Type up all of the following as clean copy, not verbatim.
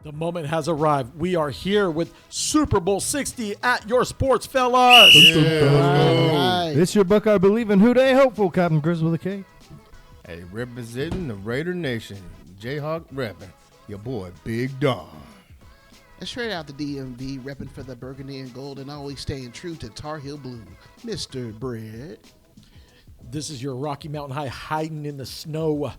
The moment has arrived. We are here with Super Bowl 60 at your sports, fellas. Yeah. It's your Buckeye Believing Who Dey Hopeful, Captain Chris with a K. Hey, representing the Raider Nation, Jayhawk repping, your boy Big Dog. And straight out the DMV, repping for the burgundy and gold and always staying true to Tar Heel Blue, Mr. Brett. This is your Rocky Mountain High hiding in the snow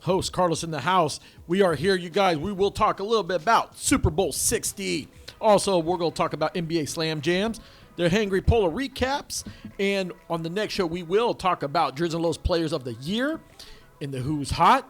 host, Carlos in the house. We are here, you guys. We will talk a little bit about Super Bowl 60. Also, we're going to talk about NBA Slam Jams, their Hangry Polar recaps, and on the next show, we will talk about Drizzle and Lowe's Players of the Year, and the Who's Hot,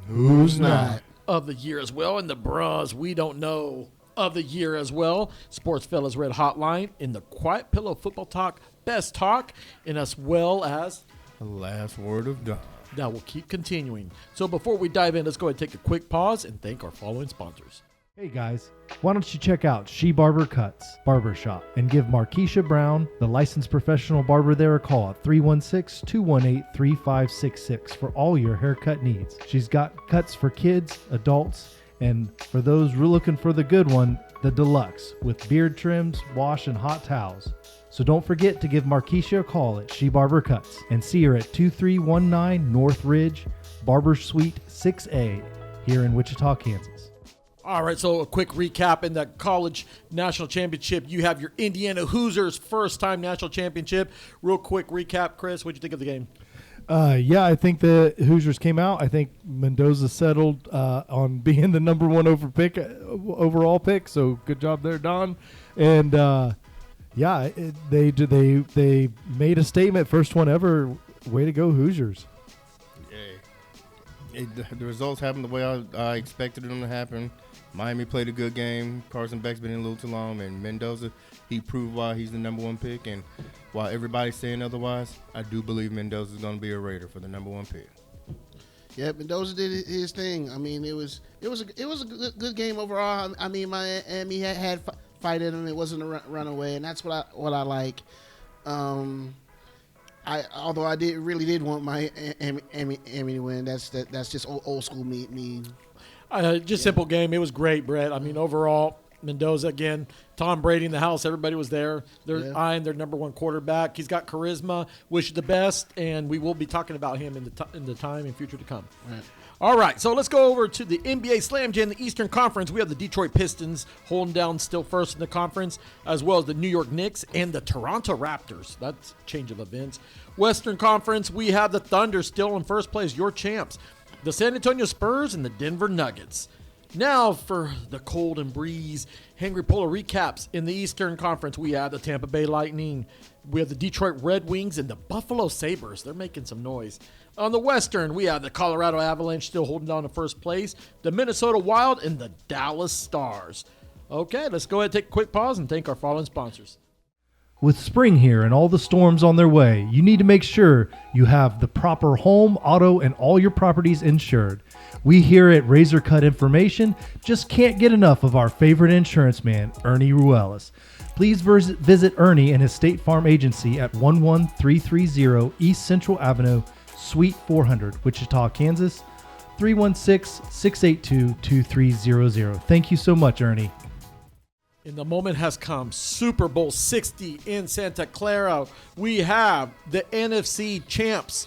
Who's not of the year as well, and the Bras We Don't Know of the year as well. Sports Fellas Red Hotline, in the Quiet Pillow Football Talk, Best Talk, and as well as The last word of Don. that will keep continuing. So before we dive in, let's go ahead and take a quick pause and thank our following sponsors. Hey guys, why don't you check out She Barber Cuts Barbershop and give Markeisha Brown, the licensed professional barber there, a call at 316-218-3566 for all your haircut needs. She's got cuts for kids, adults, and for those looking for the good one, the deluxe with beard trims, wash, and hot towels. So don't forget to give Markeisha a call at She Barber Cuts and see her at 2319 North Ridge, Barber Suite 6A here in Wichita, Kansas. All right, so a quick recap in the college national championship. You have your Indiana Hoosiers first-time national championship. Real quick recap, Chris, what'd you think of the game? Yeah, I think the Hoosiers came out. I think Mendoza settled on being the number one overall pick. So good job there, Don. And they made a statement. First one ever. Way to go, Hoosiers. Yeah. The results happened the way I expected them to happen. Miami played a good game. Carson Beck's been in a little too long. And Mendoza, he proved why he's the number one pick. And while everybody's saying otherwise, I do believe Mendoza's going to be a Raider for the number one pick. Yeah, Mendoza did his thing. I mean, it was a good game overall. I mean, Miami had fight in him. It wasn't a runaway, and that's what I like. Although I really did want Miami to win. That's just old school me. Simple game. It was great, Brett. I mean, overall, Mendoza again. Tom Brady in the house. Everybody was there. They're eyeing their number one quarterback. He's got charisma. Wish you the best, and we will be talking about him in the time and future to come. Right. All right, so let's go over to the NBA Slam Jam, the Eastern Conference. We have the Detroit Pistons holding down still first in the conference, as well as the New York Knicks and the Toronto Raptors. That's a change of events. Western Conference, we have the Thunder still in first place, your champs. The San Antonio Spurs and the Denver Nuggets. Now for the cold and breeze, Hangry Polar recaps. In the Eastern Conference, we have the Tampa Bay Lightning. We have the Detroit Red Wings and the Buffalo Sabres. They're making some noise. On the Western, we have the Colorado Avalanche still holding down to first place, the Minnesota Wild, and the Dallas Stars. Okay, let's go ahead and take a quick pause and thank our following sponsors. With spring here and all the storms on their way, you need to make sure you have the proper home, auto, and all your properties insured. We here at Razor Cut Information just can't get enough of our favorite insurance man, Ernie Ruelas. Please visit Ernie and his State Farm agency at 11330 East Central Avenue, Suite 400, Wichita, Kansas, 316-682-2300. Thank you so much, Ernie. And the moment has come. Super Bowl 60 in Santa Clara. We have the NFC champs,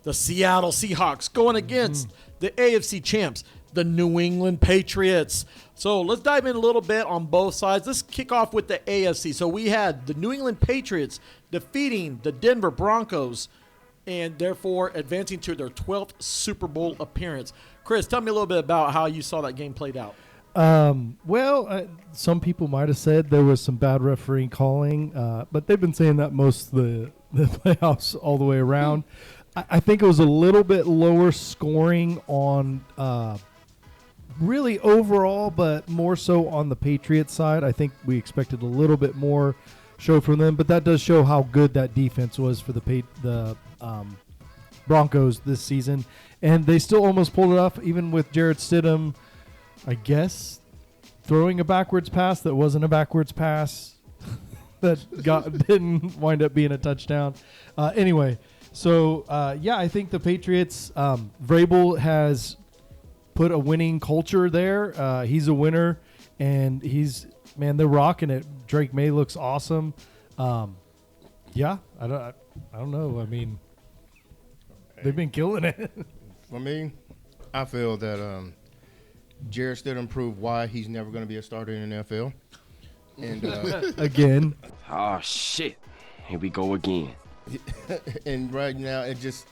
the Seattle Seahawks, going against the AFC champs, the New England Patriots. So let's dive in a little bit on both sides. Let's kick off with the AFC. So we had the New England Patriots defeating the Denver Broncos and therefore advancing to their 12th Super Bowl appearance. Chris, tell me a little bit about how you saw that game played out. Some people might have said there was some bad refereeing calling, but they've been saying that most of the playoffs all the way around. I think it was a little bit lower scoring on really overall, but more so on the Patriots side. I think we expected a little bit more show from them, but that does show how good that defense was for the Broncos this season. And they still almost pulled it off, even with Jarrett Stidham, I guess, throwing a backwards pass that wasn't a backwards pass that didn't wind up being a touchdown. Anyway, so I think the Patriots, Vrabel has put a winning culture there. He's a winner. and they're rocking it. Drake May looks awesome. Yeah, I don't know. I mean, they've been killing it. For me, I feel that Jared Stidham proved why he's never going to be a starter in the NFL. And Again. Oh, shit. Here we go again. And right now, it just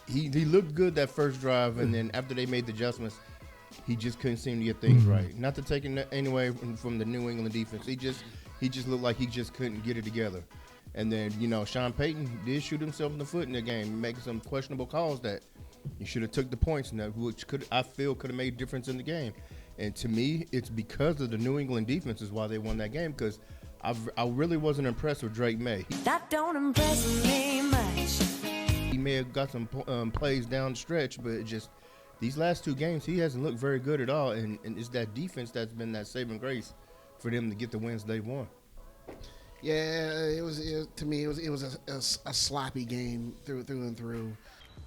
he looked good that first drive, and then after they made the adjustments, he just couldn't seem to get things right. Not to take it anyway from the New England defense. He just looked like he just couldn't get it together. And then, Sean Payton did shoot himself in the foot in the game, making some questionable calls that he should have took the points, which could have made a difference in the game. And to me, it's because of the New England defense is why they won that game, because I really wasn't impressed with Drake May. That don't impress me much. He may have got some plays down the stretch, but it just these last two games, he hasn't looked very good at all. And it's that defense that's been that saving grace for them to get the wins they won. Yeah, to me, it was a sloppy game through and through.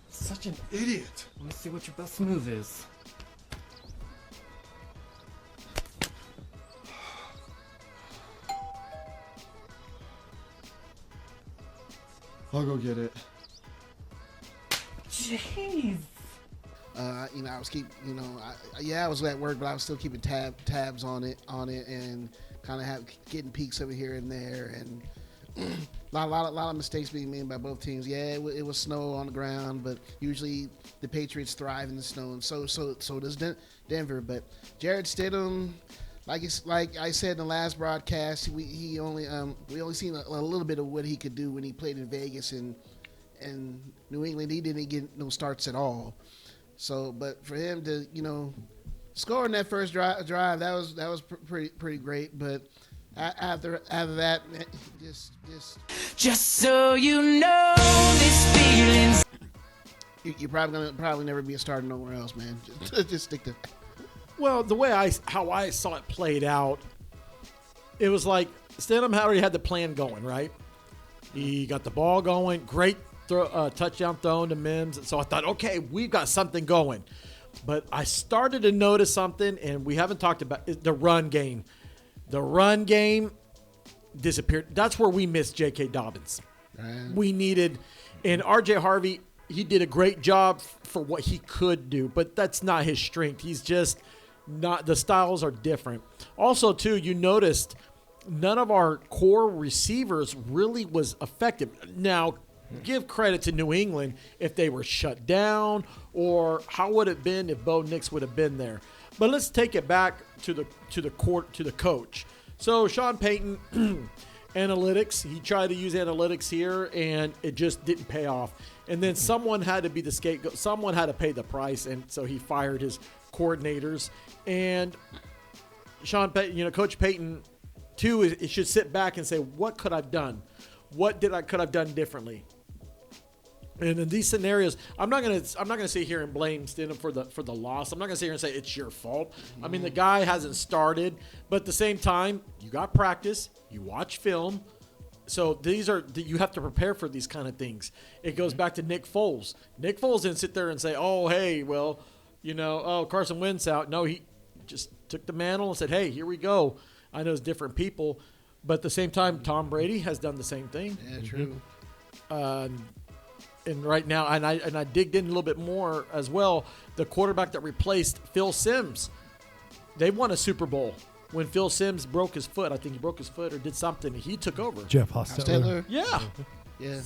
Such an idiot. Let me see what your best move is. I'll go get it. Jeez. I was I was at work, but I was still keeping tabs on it, and kind of getting peeks over here and there, and a lot of mistakes being made by both teams. Yeah, it was snow on the ground, but usually the Patriots thrive in the snow, and so does Denver. But Jared Stidham, like I said in the last broadcast, we only seen a little bit of what he could do when he played in Vegas and New England. He didn't get no starts at all. So, but for him to score in that first drive, that was pretty great. But after that, Just so you know, this feeling's. You're probably never be a starter nowhere else, man. Just stick to. Well, the way how I saw it played out, it was like Stidham already had the plan going, right? He got the ball going, great touchdown thrown to Mims. So I thought, okay, we've got something going. But I started to notice something, and we haven't talked about it, the run game. The run game disappeared. That's where we missed J.K. Dobbins. Right. We needed, and R.J. Harvey, he did a great job for what he could do, but that's not his strength. He's just not, the styles are different. Also, too, you noticed none of our core receivers really was effective. Now, give credit to New England if they were shut down, or how would it have been if Bo Nix would have been there. But let's take it back to the coach. So Sean Payton, analytics. He tried to use analytics here, and it just didn't pay off. And then someone had to be the scapegoat. Someone had to pay the price, and so he fired his coordinators. And Sean Payton, Coach Payton, too, it should sit back and say, what could I have done? What could I have done differently? And in these scenarios, I'm not gonna sit here and blame Stidham for the loss. I'm not gonna sit here and say it's your fault. I mean, the guy hasn't started, but at the same time, you got practice, you watch film, so you have to prepare for these kind of things. It goes back to Nick Foles. Nick Foles didn't sit there and say, "Oh, hey, well, Carson Wentz out." No, he just took the mantle and said, "Hey, here we go." I know it's different people, but at the same time, Tom Brady has done the same thing. Yeah, true. And right now, and I digged in a little bit more as well. The quarterback that replaced Phil Simms, they won a Super Bowl when Phil Simms broke his foot. I think he broke his foot or did something. He took over. Jeff Hostetler. Yeah. Yeah.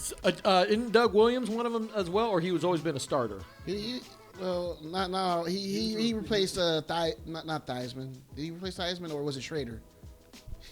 Isn't Doug Williams one of them as well, or he was always been a starter? He replaced not Theismann. Did he replace Theismann, or was it Schrader?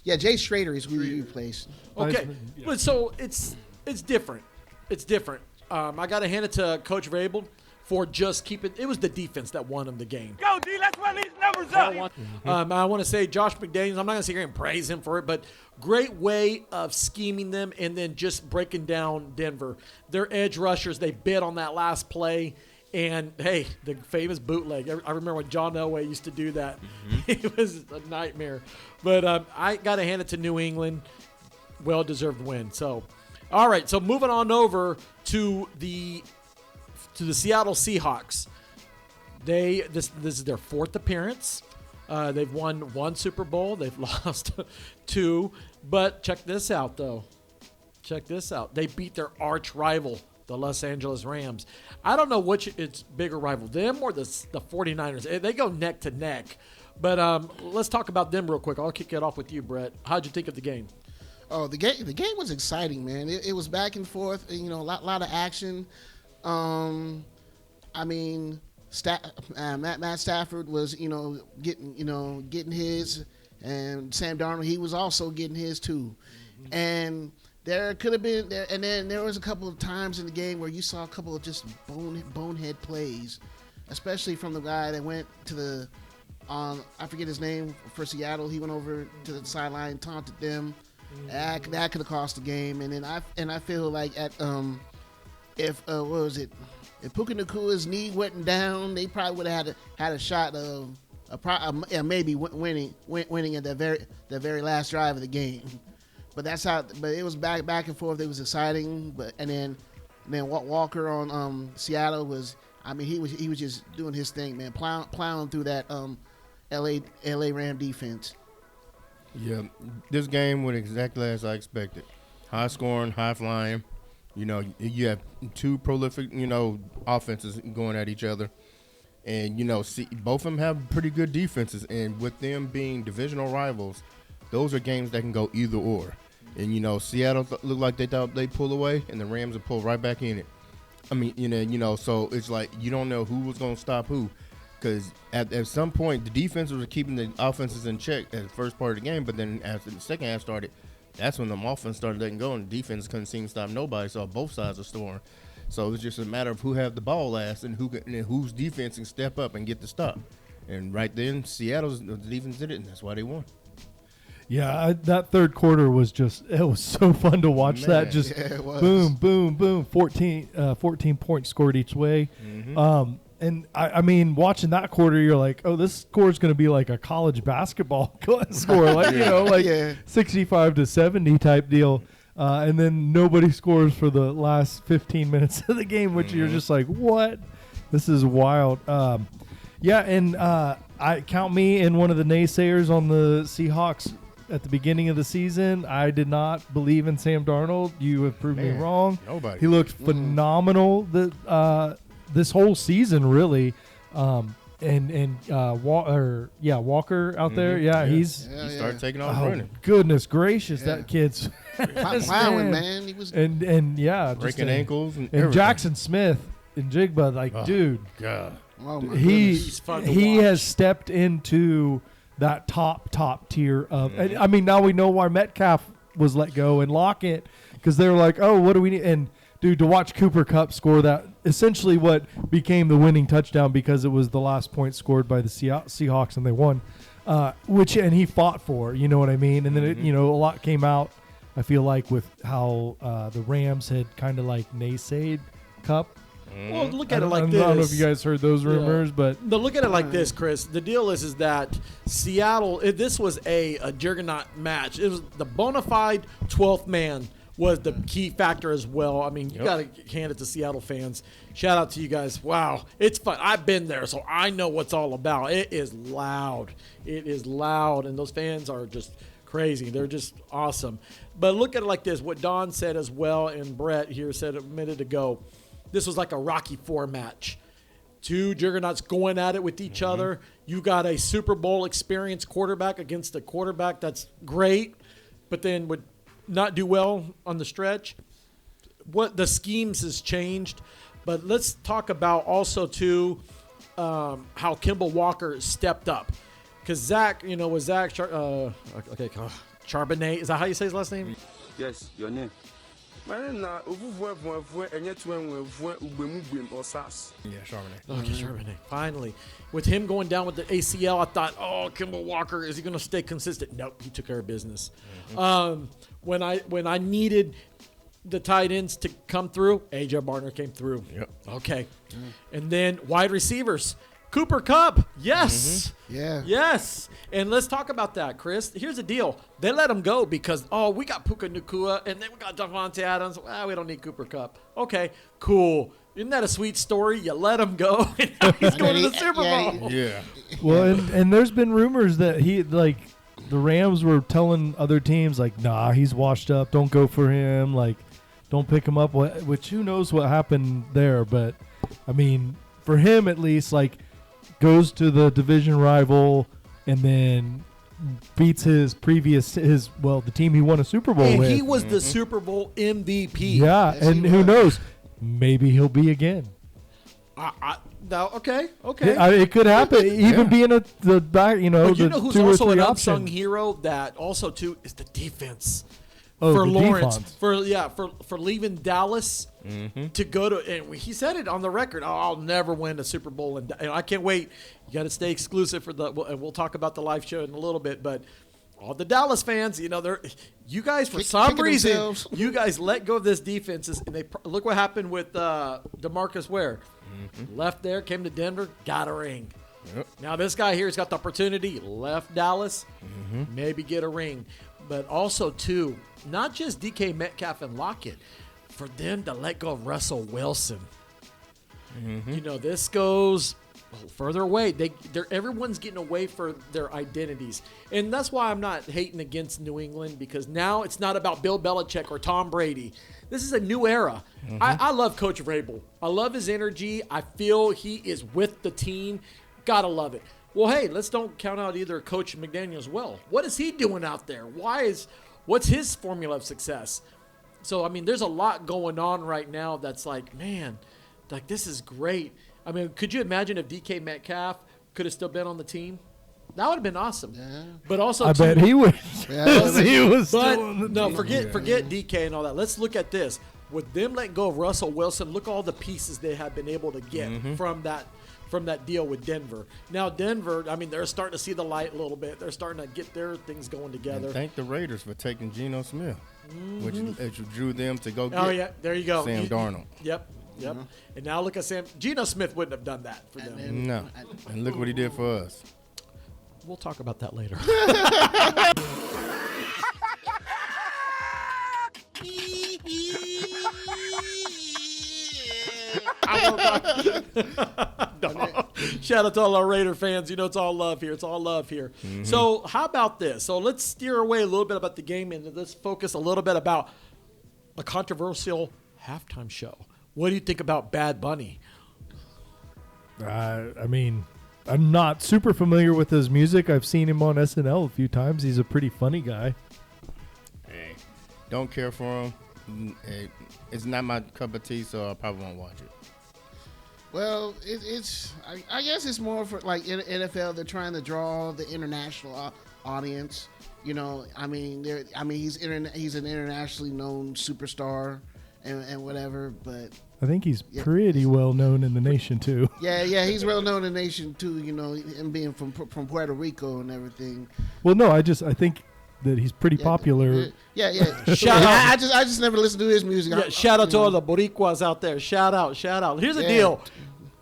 Yeah, Jay Schrader is who he replaced. Okay, Theismann, yeah. but so it's different. It's different. I got to hand it to Coach Vrabel for just keeping. It was the defense that won him the game. Go, D, let's run these numbers up. I want to say Josh McDaniels. I'm not going to sit here and praise him for it, but great way of scheming them and then just breaking down Denver. Their edge rushers, they bit on that last play. And, hey, the famous bootleg. I remember when John Elway used to do that. It was a nightmare. But I got to hand it to New England. Well-deserved win. So, all right. So, moving on over to the Seattle Seahawks. This is their fourth appearance. They've won 1 Super Bowl. They've lost 2. But check this out, though. Check this out. They beat their arch rival, the Los Angeles Rams. I don't know which it's bigger rival, them or the 49ers. They go neck to neck. But let's talk about them real quick. I'll kick it off with you, Brett. How'd you think of the game? Oh, the game was exciting, man. It was back and forth. A lot of action. I mean, Matt Stafford was, getting his, and Sam Darnold, he was also getting his too. And there could have been, and then there was a couple of times in the game where you saw a couple of just bonehead plays, especially from the guy that went to the, I forget his name, for Seattle. He went over to the sideline, taunted them. That could have cost the game. And then I feel like if Puka Nakua's knee went down, they probably would have had a shot of maybe winning at the very last drive of the game. But that's how. But it was back and forth. It was exciting. And then Walker on Seattle was. I mean, he was just doing his thing, man, plowing through that LA Ram defense. Yeah, this game went exactly as I expected. High scoring, high flying. You have 2 prolific, offenses going at each other. And, both of them have pretty good defenses. And with them being divisional rivals, those are games that can go either or. And, Seattle looked like they thought they'd pull away, and the Rams would pull right back in it. I mean, so it's like you don't know who was going to stop who. Because at some point, the defenses were keeping the offenses in check at the first part of the game. But then after the second half started, that's when the offense started letting go, and the defense couldn't seem to stop nobody. So both sides are scoring. So it was just a matter of who had the ball last and whose defense can step up and get the stop. And right then, Seattle's the defense did it, and that's why they won. Yeah, that third quarter was it was so fun to watch. Man, that. Just boom, boom, boom, 14 points scored each way. Mm-hmm. And I mean, watching that quarter, you're like, oh, this score is going to be like a college basketball score, like 65 to 70 type deal. And then nobody scores for the last 15 minutes of the game, which you're just like, what? This is wild. Yeah, and I count me in one of the naysayers on the Seahawks at the beginning of the season. I did not believe in Sam Darnold. You have proved me wrong. Nobody. He looked phenomenal. This whole season, really, Walker out there, he started taking off running. Goodness gracious, that kid's plowing, man. He was breaking ankles and Jackson Smith and Jigba, dude, God, he has stepped into that top tier of. I mean, now we know why Metcalf was let go and Lockett, because they were like, oh, what do we need? And dude, to watch Cooper Kupp score that, essentially what became the winning touchdown, because it was the last point scored by the Seahawks and they won, and he fought for, you know what I mean? And then, a lot came out, I feel like, with how the Rams had kind of like naysayed Kupp. Well, look at it like this. I don't know if you guys heard those rumors, but look at it like this, Chris. The deal is that Seattle, this was a juggernaut match. It was the bona fide 12th man was the key factor as well. I mean, you got to hand it to Seattle fans. Shout out to you guys. Wow, it's fun. I've been there, so I know what's all about. It is loud. It is loud, and those fans are just crazy. They're just awesome. But look at it like this. What Don said as well, and Brett here said a minute ago, this was like a Rocky IV match. 2 juggernauts going at it with each other. You got a Super Bowl experienced quarterback against a quarterback that's great, but then would not do well on the stretch. What the schemes has changed, but let's talk about also too how Kimball Walker stepped up, because Zach, was Zach Charbonnet, is that how you say his last name? Yes, your name. Yeah, Charbonnet. Okay, Charbonnet. Finally, with him going down with the ACL, I thought, oh, Kimball Walker, is he going to stay consistent? Nope, he took care of business. When I needed the tight ends to come through, AJ Barner came through. Yep. Okay. And then wide receivers, Cooper Kupp. Yes. Yeah. Yes. And let's talk about that, Chris. Here's the deal. They let him go because, we got Puka Nacua, and then we got Davante Adams. We don't need Cooper Kupp. Okay, cool. Isn't that a sweet story? You let him go, and now he's going to the Super Bowl. Yeah. Well, and there's been rumors that the Rams were telling other teams like, nah, he's washed up. Don't go for him. Like, don't pick him up. Which who knows what happened there? But I mean, for him at least, like, goes to the division rival and then beats the team he won a Super Bowl And with. he was the Super Bowl MVP. Yeah, Yes, and he who was. knows? Maybe he'll be again. Now, okay. It could happen. Even being the back, But you the know who's 2 or also 3 an option. unsung hero that also too is the defense Oh, for the Lawrence defense. for leaving Dallas to go to, and he said it on the record. Oh, I'll never win a Super Bowl, and I can't wait. You got to stay exclusive for and we'll talk about the live show in a little bit, but. All the Dallas fans, you guys for some kicking reason, themselves. you guys let go of this defense, and look what happened with DeMarcus Ware. Left there, came to Denver, got a ring. Yep. Now this guy here has got the opportunity. Left Dallas, maybe get a ring, but also too, not just DK Metcalf and Lockett, for them to let go of Russell Wilson. This goes further away. Everyone's getting away for their identities, and that's why I'm not hating against New England, because now it's not about Bill Belichick or Tom Brady. This is a new era. I love Coach Vrabel. I love his energy. I feel he is with the team. Gotta love it. Well, hey, let's don't count out either Coach McDaniel as well. What is he doing out there? What's his formula of success? So, I mean, there's a lot going on right now that's like, man, like this is great. I mean, could you imagine if DK Metcalf could have still been on the team? That would have been awesome. Yeah. But also, I bet he would. Yeah. He was But still on the no, team. forget DK and all that. Let's look at this. With them letting go of Russell Wilson, look all the pieces they have been able to get from that deal with Denver. Now Denver, I mean, they're starting to see the light a little bit. They're starting to get their things going together. And thank the Raiders for taking Geno Smith, which drew them to go get Oh yeah, there you go. Sam Darnold. Yep. And now look at Sam. Geno Smith wouldn't have done that for them. No. And look what he did for us. We'll talk about that later. No. Shout out to all our Raider fans. It's all love here. It's all love here. So how about this? So let's steer away a little bit about the game and let's focus a little bit about a controversial halftime show. What do you think about Bad Bunny? I mean, I'm not super familiar with his music. I've seen him on SNL a few times. He's a pretty funny guy. Hey, don't care for him. It's not my cup of tea, so I probably won't watch it. Well, I guess it's more for like in NFL. They're trying to draw the international audience. I mean, he's an internationally known superstar and whatever. But I think he's pretty well known in the nation too. yeah, he's well known in the nation too. Him being from Puerto Rico and everything. Well, no, I think that he's pretty popular. Yeah. Shout out. I just never listened to his music. Yeah, shout out to all the Boricuas out there. Shout out. Here's the deal.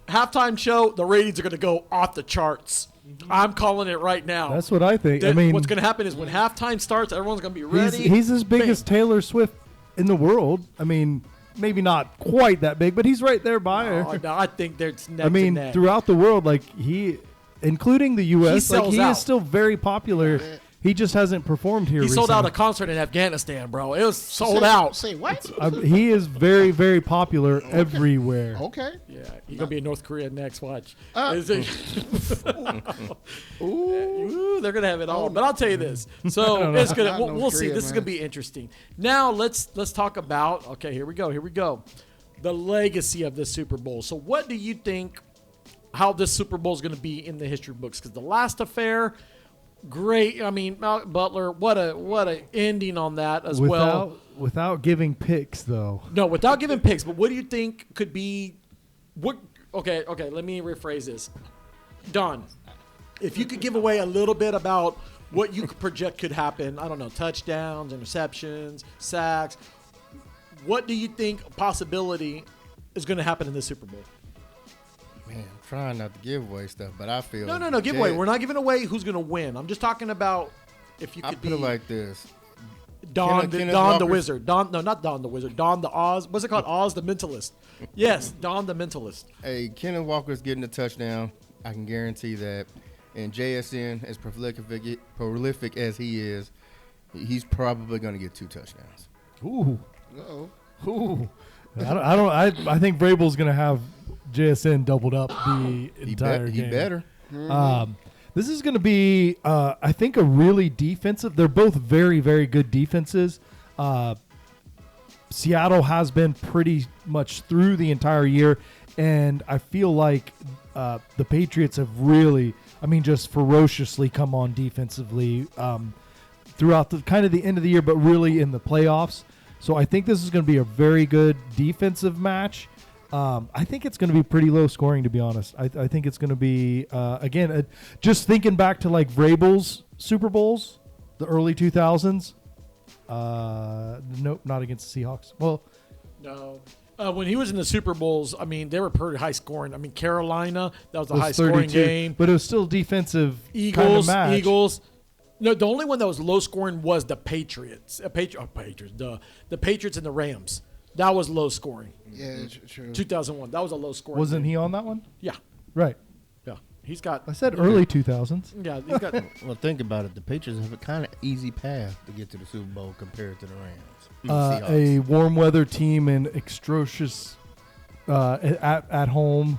Halftime show, the ratings are going to go off the charts. I'm calling it right now. That's what I think. I mean, what's going to happen is when halftime starts, everyone's going to be ready. He's as big as Taylor Swift in the world. I mean, maybe not quite that big, but he's right there by her. Oh, no, I think there's neck I mean, to neck. throughout the world, like including the U.S., He like sells he out. is still very popular. He just hasn't performed here He sold out a recently. concert in Afghanistan, bro. It was sold out. Say what? He is very, very popular everywhere. Okay. Yeah, he's gonna be in North Korea next. Watch. Ooh, they're gonna have it all. But I'll tell you this. So it's gonna. Not We'll North see. Korea, This is man. gonna be interesting. Now let's talk about. Okay, here we go. The legacy of this Super Bowl. So what do you think? How this Super Bowl is gonna be in the history books? Because the last affair. Great. I mean, Malcolm Butler. What a ending on that as well. Without giving picks, though. No, without giving picks. But what do you think could be? What? Okay. Let me rephrase this. Don, if you could give away a little bit about what you could project could happen. I don't know, touchdowns, interceptions, sacks. What do you think possibility is going to happen in this Super Bowl? Man, I'm trying not to give away stuff, but I feel No, give away. We're not giving away who's going to win. I'm just talking about if you I could put be. it like this. Don Kenneth the Walker's- Wizard. Don, no, not Don the Wizard. Don the Oz. What's it called? Oz the Mentalist. Yes, Don the Mentalist. Hey, Kenneth Walker's getting a touchdown. I can guarantee that. And JSN, as prolific as he is, he's probably going to get 2 touchdowns. Ooh. Uh-oh. Ooh. I think Vrabel's going to have JSN doubled up the entire He game. better. This is going to be, I think, a really defensive. They're both very, very good defenses. Seattle has been pretty much through the entire year, and I feel like the Patriots have really, just ferociously come on defensively throughout the kind of the end of the year, but really in the playoffs. So I think this is going to be a very good defensive match. I think it's going to be pretty low scoring, to be honest. I think it's going to be, just thinking back to like Vrabel's Super Bowls, the early 2000s. Nope, not against the Seahawks. Well, No. When he was in the Super Bowls, they were pretty high scoring. Carolina, that was a it was high scoring 32, game. but it was still defensive Eagles, kind of match. Eagles. No, the only one that was low scoring was the Patriots. Patriots. The Patriots and the Rams. That was low scoring. Yeah, true. 2001. That was a low scoring. Wasn't game. he on that one? Yeah. Right. Yeah. He's got. I said early 2000s. Yeah. He's got. Well, think about it. The Patriots have a kind of easy path to get to the Super Bowl compared to the Rams. A warm weather team and atrocious at home.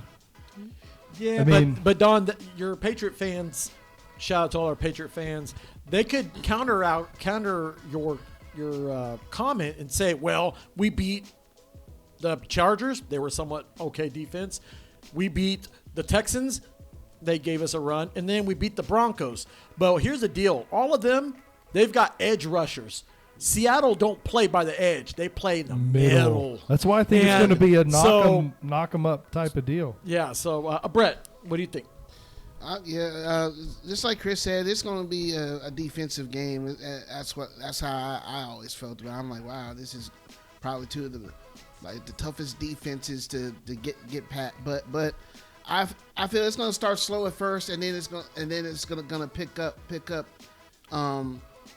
Yeah, I mean- but Don, your Patriot fans, shout out to all our Patriot fans. They could counter your comment and say, well, we beat the Chargers. They were somewhat okay defense. We beat the Texans. They gave us a run. And then we beat the Broncos. But here's the deal. All of them, they've got edge rushers. Seattle don't play by the edge. They play in the middle. That's why I think it's And going to be a so- knock 'em up type of deal. Yeah, so Brett, what do you think? Just like Chris said, it's going to be a defensive game. That's how I always felt about it. I'm like, wow, this is probably two of the toughest defenses to get pat. But I feel it's going to start slow at first, and then it's going to pick up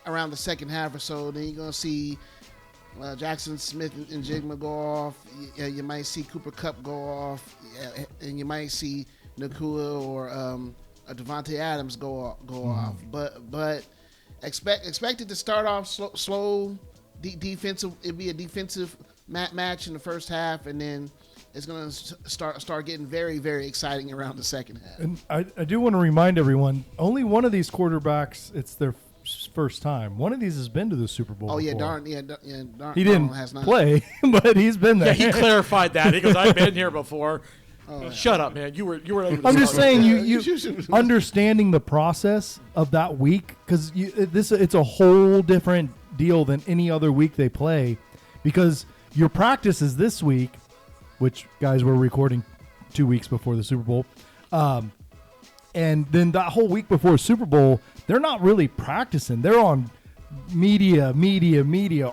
around the second half or so. Then you're going to see Jackson Smith and Jigma go off. You might see Cooper Kupp go off, and you might see Nakua or Devontae Adams go off. But expect it to start off slow defensive. It'd be a defensive match in the first half, and then it's going to start getting very, very exciting around the second half. And I do want to remind everyone, only one of these quarterbacks, it's their first time. One of these has been to the Super Bowl. Oh yeah, before. Darn. He didn't has not. play, but he's been there. Yeah, he clarified that. He goes, I've been here before. Shut up, man. You were able to I'm just start. saying, you understanding the process of that week, because it's a whole different deal than any other week they play, because your practice is this week, which, guys, we're recording 2 weeks before the Super Bowl, and then that whole week before Super Bowl, they're not really practicing. They're on media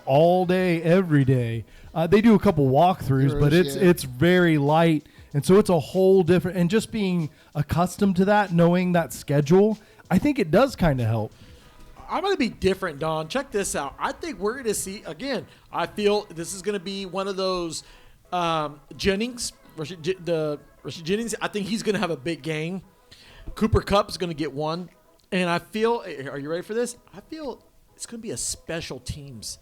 all day, every day. They do a couple walkthroughs, but it's very light. And so it's a whole different, and just being accustomed to that, knowing that schedule, I think it does kind of help. I'm going to be different, Don. Check this out. I think we're going to see, again, I feel this is going to be one of those Jennings, Rashid Jennings. I think he's going to have a big game. Cooper Kupp is going to get one. And I feel, are you ready for this? I feel it's going to be a special teams.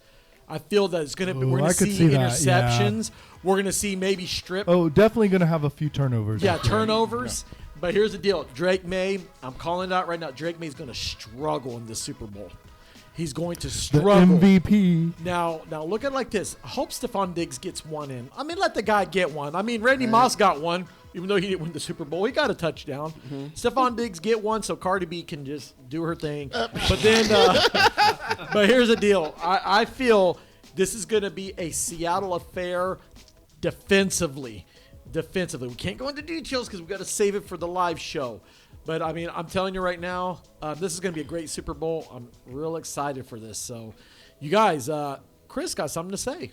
I feel that it's going to be, we're going to see interceptions. We're going to see maybe strip. Oh, definitely going to have a few turnovers. Yeah, turnovers. Yeah. But here's the deal. Drake May, I'm calling it out right now. Drake May is going to struggle in the Super Bowl. He's going to struggle. The MVP. Now look at it like this. I hope Stephon Diggs gets one in. Let the guy get one. Randy Moss got one, even though he didn't win the Super Bowl. He got a touchdown. Mm-hmm. Stephon Diggs get one, so Cardi B can just do her thing. But then, but here's the deal. I feel this is going to be a Seattle affair defensively. We can't go into details because we've got to save it for the live show. But, I'm telling you right now, this is going to be a great Super Bowl. I'm real excited for this. So, you guys, Chris got something to say.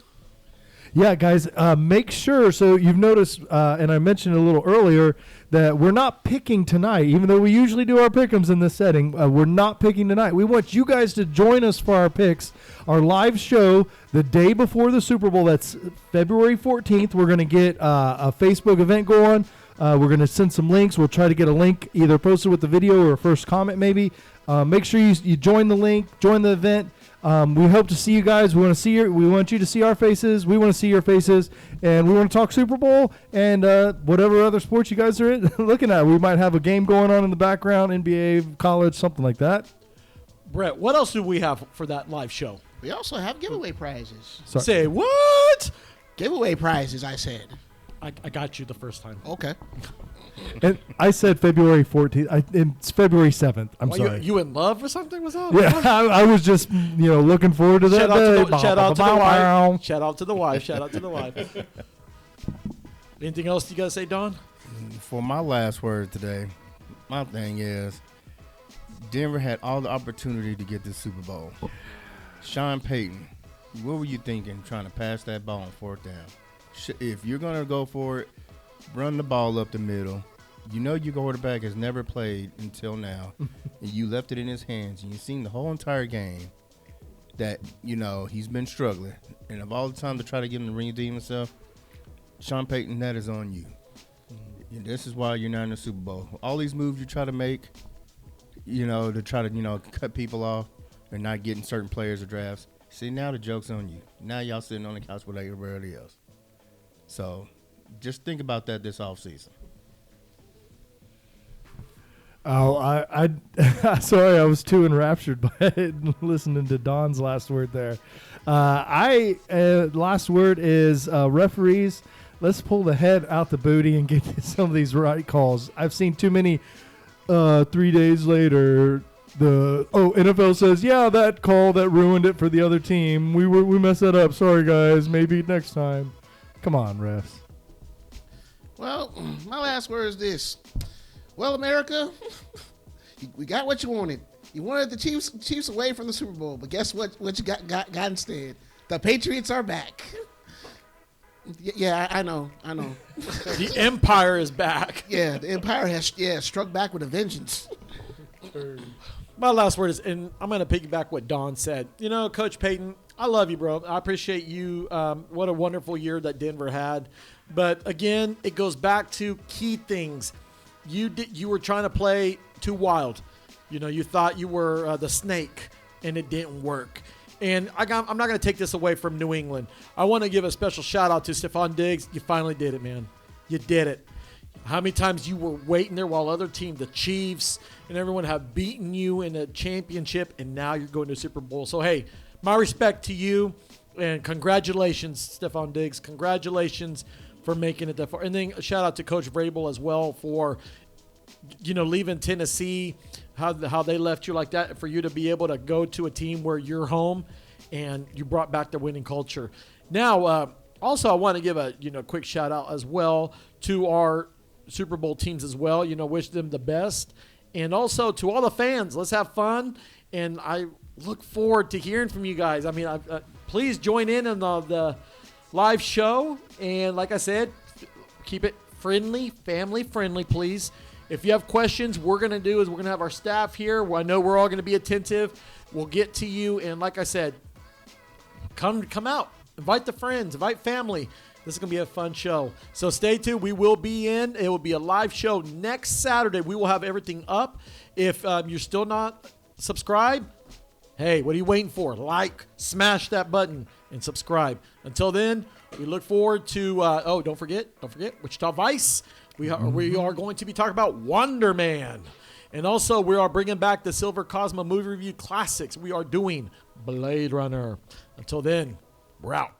Yeah, guys, make sure. So you've noticed, and I mentioned a little earlier, that we're not picking tonight, even though we usually do our pick'ems in this setting. We're not picking tonight. We want you guys to join us for our picks, our live show the day before the Super Bowl. That's February 14th. We're going to get a Facebook event going. We're going to send some links. We'll try to get a link either posted with the video or a first comment maybe. Make sure you join the link, join the event. We hope to see you guys. We want you to see our faces. We want to see your faces, and we want to talk Super Bowl and whatever other sports you guys are looking at. We might have a game going on in the background, NBA, college, something like that. Brett, what else do we have for that live show? We also have giveaway prizes. Sorry. Say what? Giveaway prizes, I said. I got you the first time. Okay. And I said February 14th. It's February 7th. I'm Why, sorry. You in love or something? What's up? Yeah, I was just looking forward to that day. Shout out to the wife. Shout out to the wife. Shout out to the wife. Anything else you got to say, Don? For my last word today, my thing is Denver had all the opportunity to get this Super Bowl. Sean Payton, what were you thinking trying to pass that ball on fourth down? If you're going to go for it, run the ball up the middle. You know your quarterback has never played until now, and you left it in his hands, and you've seen the whole entire game that, he's been struggling. And of all the time to try to get him to redeem himself, Sean Payton, that is on you. And this is why you're not in the Super Bowl. All these moves you try to make, to try to, cut people off and not getting certain players or drafts. See, now the joke's on you. Now y'all sitting on the couch with everybody else. So just think about that this offseason. Oh, I sorry, I was too enraptured by listening to Don's last word there. Last word is referees. Let's pull the head out the booty and get some of these right calls. I've seen too many 3 days later. NFL says, yeah, that call that ruined it for the other team. We messed that up. Sorry, guys. Maybe next time. Come on, refs. Well, my last word is this. Well, America, we got what you wanted. You wanted the Chiefs away from the Super Bowl, but guess what? What you got instead? The Patriots are back. Yeah, I know. The Empire is back. Yeah, the Empire has struck back with a vengeance. My last word is, and I'm going to piggyback what Don said. Coach Payton, I love you, bro. I appreciate you. What a wonderful year that Denver had. But again, it goes back to key things. You were trying to play too wild. You thought you were the snake, and it didn't work. And I'm not going to take this away from New England. I want to give a special shout out to Stephon Diggs. You finally did it, man. You did it. How many times you were waiting there while other team, the Chiefs and everyone have beaten you in a championship, and now you're going to Super Bowl. So, hey, my respect to you, and congratulations, Stephon Diggs. Congratulations for making it that far. And then a shout out to Coach Vrabel as well for, leaving Tennessee, how they left you like that, for you to be able to go to a team where you're home, and you brought back the winning culture. Now, also, I want to give a quick shout out as well to our Super Bowl teams as well. Wish them the best. And also to all the fans, let's have fun. And I look forward to hearing from you guys. I mean, please join in on the live show. And like I said, keep it friendly, family friendly, please. If you have questions, we're going to have our staff here. I know we're all going to be attentive. We'll get to you. And like I said, come out. Invite the friends. Invite family. This is going to be a fun show. So stay tuned. We will be in. It will be a live show next Saturday. We will have everything up. If you're still not subscribed, hey, what are you waiting for? Like, smash that button, and subscribe. Until then, we look forward to, don't forget, Wichita Vice. We are going to be talking about Wonder Man. And also, we are bringing back the Silver Cosmo Movie Review Classics. We are doing Blade Runner. Until then, we're out.